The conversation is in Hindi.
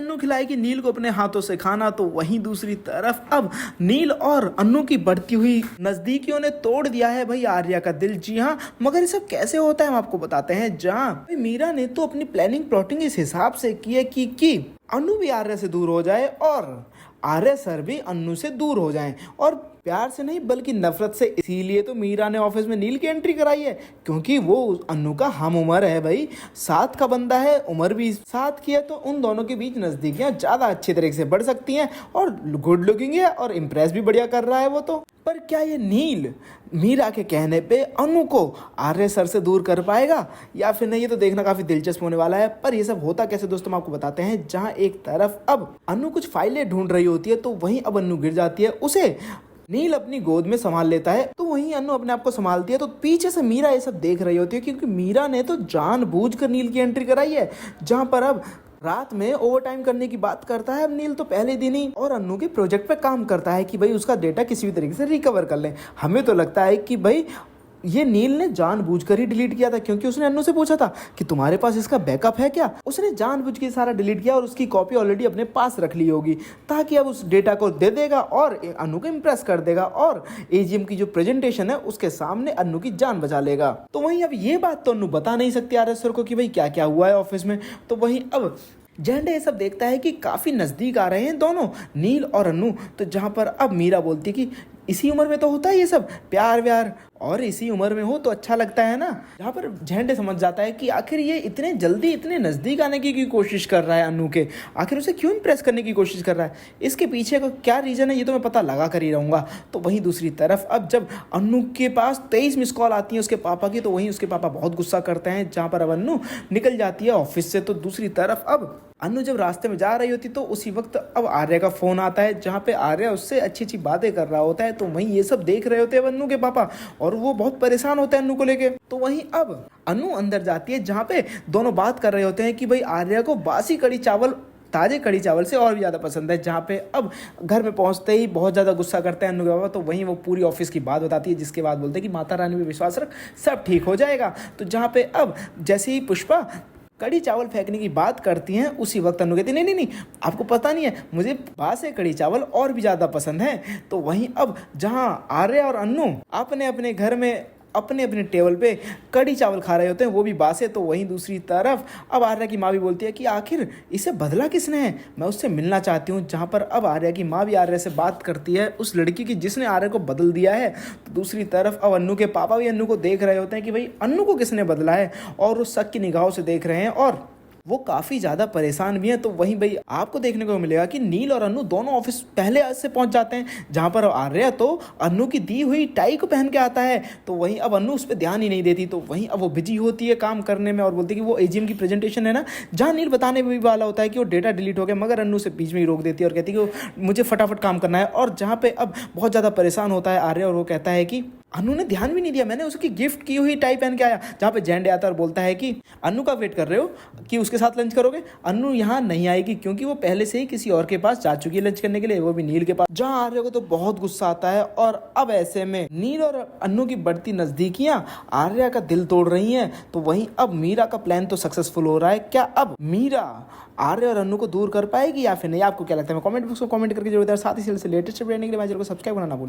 अन्नू खिलाएगी नील को अपने हाथों से खाना। तो वहीं दूसरी तरफ अब नील और अन्नू की बढ़ती हुई नजदीकियों ने तोड़ दिया है भाई आर्या का दिल। जी हाँ, मगर ये सब कैसे होता है हम आपको बताते हैं। जहाँ मीरा ने तो अपनी प्लानिंग प्लॉटिंग इस हिसाब से की है कि अन्नू भी आर्या से दूर हो जाए और आर्या सर भी अन्नू से दूर हो जाएं, और प्यार से नहीं बल्कि नफरत से। इसीलिए तो मीरा ने ऑफिस में नील की एंट्री कराई है, क्योंकि वो अन्नू का हम उम्र है भाई, साथ का बंदा है, उम्र भी साथ की है, तो उन दोनों के बीच नजदीकियां ज्यादा अच्छी तरीके से बढ़ सकती हैं। और गुड लुकिंग है और इम्प्रेस भी बढ़िया कर रहा है वो तो। पर क्या ये नील मीरा के कहने पे अन्नू को आर्य सर से दूर कर पाएगा या फिर नहीं, ये तो देखना काफी दिलचस्प होने वाला है। पर ये सब होता कैसे दोस्तों, हम आपको बताते हैं। जहां एक तरफ अब अन्नू कुछ फाइलें ढूंढ रही होती है, तो वहीं अब अन्नू गिर जाती है, उसे नील अपनी गोद में संभाल लेता है। तो वहीं अन्नू अपने आप को संभालती है, तो पीछे से मीरा ये सब देख रही होती है, क्योंकि मीरा ने तो जानबूझकर नील की एंट्री कराई है। जहां पर अब रात में ओवर टाइम करने की बात करता है अब नील तो पहले दिन ही, और अन्नू के प्रोजेक्ट पे काम करता है कि भाई उसका डेटा किसी भी तरीके से रिकवर कर लें। हमें तो लगता है कि भाई ये नील ने जानबूझकर ही डिलीट किया था, क्योंकि उसने अन्नू से पूछा था कि तुम्हारे पास इसका बैकअप है क्या। उसने जानबूझ के सारा डिलीट किया और उसकी कॉपी ऑलरेडी अपने पास रख ली होगी, ताकि अब उस डेटा को दे देगा और अन्नू को इम्प्रेस कर देगा, और एजीएम की जो प्रेजेंटेशन है उसके सामने अन्नू की जान बचा लेगा। तो वहीं अब ये बात तो अन्नू बता नहीं सकती आरएस सर को कि भाई क्या क्या हुआ है ऑफिस में। तो वहीं अब झंडे ये सब देखता है कि काफी नजदीक आ रहे हैं दोनों, नील और अन्नू। तो जहां पर अब मीरा बोलती कि इसी उम्र में तो होता है ये सब प्यार व्यार, और इसी उम्र में हो तो अच्छा लगता है ना। जहाँ पर झंडे समझ जाता है कि आखिर ये इतने जल्दी इतने नजदीक आने की कोशिश कर रहा है अन्नू के, आखिर उसे क्यों इम्प्रेस करने की कोशिश कर रहा है, इसके पीछे का क्या रीजन है ये तो मैं पता लगा कर ही रहूंगा। तो वहीं दूसरी तरफ अब जब अन्नू के पास 23 मिस कॉल आती है उसके पापा की, तो वहीं उसके पापा बहुत गुस्सा करते हैं। जहाँ पर अब अन्नू निकल जाती है ऑफिस से। तो दूसरी तरफ अब अन्नू जब रास्ते में जा रही होती तो उसी वक्त अब आर्या का फोन आता है, जहाँ पे आर्या उससे अच्छी अच्छी बातें कर रहा होता है। तो वहीं ये सब देख रहे होते हैं अन्नू के पापा, और वो बहुत परेशान होते हैं अन्नू को लेके। तो वहीं अब अन्नू अंदर जाती है, जहाँ पे दोनों बात कर रहे होते हैं कि भाई आर्या को बासी कड़ी चावल ताजे कड़ी चावल से और भी ज़्यादा पसंद है। जहाँ पे अब घर में पहुँचते ही बहुत ज़्यादा गुस्सा करते हैं अन्नू के पापा। तो वहीं वो पूरी ऑफिस की बात बताती है, जिसके बाद बोलते हैं कि माता रानी पे विश्वास रख, सब ठीक हो जाएगा। तो जहाँ पे अब जैसे ही पुष्पा कड़ी चावल फेंकने की बात करती हैं, उसी वक्त अन्नू कहती नहीं, आपको पता नहीं है, मुझे बासे कड़ी चावल और भी ज़्यादा पसंद है। तो वहीं अब जहाँ आर्या और अन्नू अपने अपने घर में अपने अपने टेबल पे कड़ी चावल खा रहे होते हैं, वो भी बासे। तो वहीं दूसरी तरफ अब आर्या की माँ भी बोलती है कि आखिर इसे बदला किसने है, मैं उससे मिलना चाहती हूँ। जहाँ पर अब आर्या की माँ भी आर्या से बात करती है उस लड़की की जिसने आर्या को बदल दिया है। तो दूसरी तरफ अब अन्नू के पापा भी अन्नू को देख रहे होते हैं कि भाई अन्नू को किसने बदला है, और वो शक की निगाहों से देख रहे हैं, और वो काफ़ी ज़्यादा परेशान भी हैं। तो वहीं भाई आपको देखने को मिलेगा कि नील और अन्नू दोनों ऑफिस पहले से पहुंच जाते हैं, जहां पर आर्या तो अन्नू की दी हुई टाई को पहन के आता है। तो वहीं अब अन्नू उस पर ध्यान ही नहीं देती। तो वहीं अब वो बिजी होती है काम करने में, और बोलती है कि वो एजीएम की प्रेजेंटेशन है ना, जहाँ नील बताने भी वाला होता है कि वो डेटा डिलीट हो गया, मगर अन्नू से बीच में ही रोक देती है और कहती है कि मुझे फटाफट काम करना है। और जहाँ पे अब बहुत ज़्यादा परेशान होता है आर्या, और वो कहता है कि अन्नू ने ध्यान भी नहीं दिया, मैंने उसकी गिफ्ट की हुई टाई पहन के आया। जहाँ पे झंडे आता है और बोलता है कि अन्नू का वेट कर रहे हो कि उसके साथ लंच करोगे। अन्नू यहाँ नहीं आएगी, क्योंकि वो पहले से ही किसी और के पास जा चुकी है लंच करने के लिए, वो भी नील के पास। जहाँ आर्या को तो बहुत गुस्सा आता है, और अब ऐसे में नील और अन्नू की बढ़ती नजदीकियां आर्या का दिल तोड़ रही हैं। तो वहीं अब मीरा का प्लान तो सक्सेसफुल हो रहा है। क्या अब मीरा आर्या और अन्नू को दूर कर पाएगी या फिर नहीं, आपको क्या लगता है? मैं कमेंट बॉक्स में कमेंट करके जरूर। साथ ही से लेटेस्ट अपडेट के लिए मेरे चैनल को सब्सक्राइब करना ना भूलें।